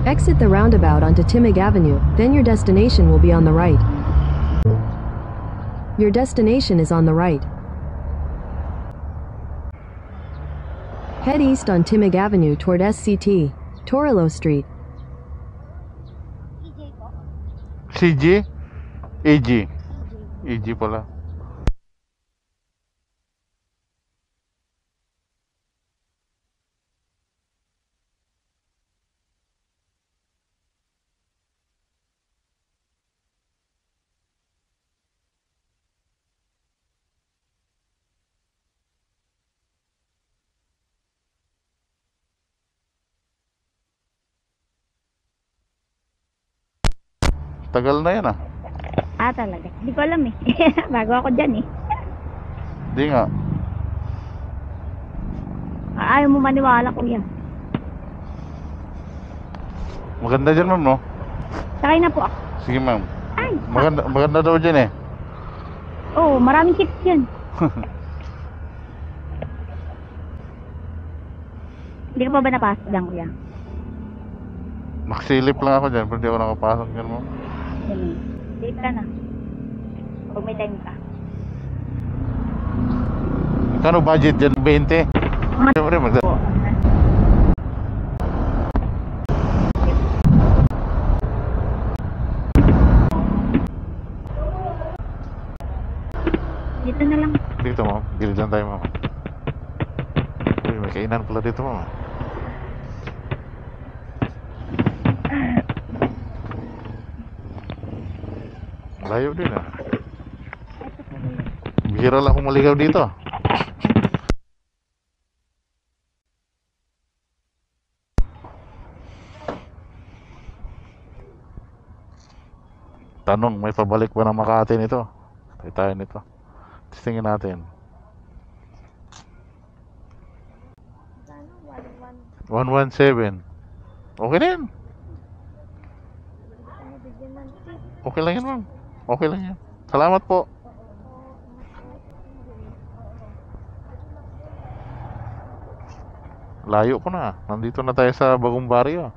Exit the roundabout onto Timig Avenue, then your destination will be on the right. Your destination is on the right. Head east on Timig Avenue toward SCT, Torillo Street. CG? AG. AG pala. Tagal na yan ah. Ah, talaga. Hindi ko alam eh. Bago ako dyan eh. Di nga. Ayaw mo maniwala, kuya. Maganda dyan ma'am no? Sakay na po ako. Sige ma'am. Ay, Maganda daw dyan eh. Oo, maraming chips dyan. Hindi ka pa ba napasok dyan, kuya? Nakasilip lang ako dyan, pero di ako nakapasok dyan ma'am. Ganun. Date ka na. Kung may time ka. Kano budget dyan? 20? Siyempre magda. Po. Dito na lang. Dito ma'am, gilid lang tayo ma'am. Uy, may kainan pala dito ma'am. Layo din ah. Bihira lang akong maligaw dito. Tanong, may pabalik ba ng Makati nito? Tayo nito. Testingin natin. 117. Okay na yan. Okay lang yan ma'am. Okay lang yan. Salamat po. Layo ko na. Nandito na tayo sa Bagong Barrio.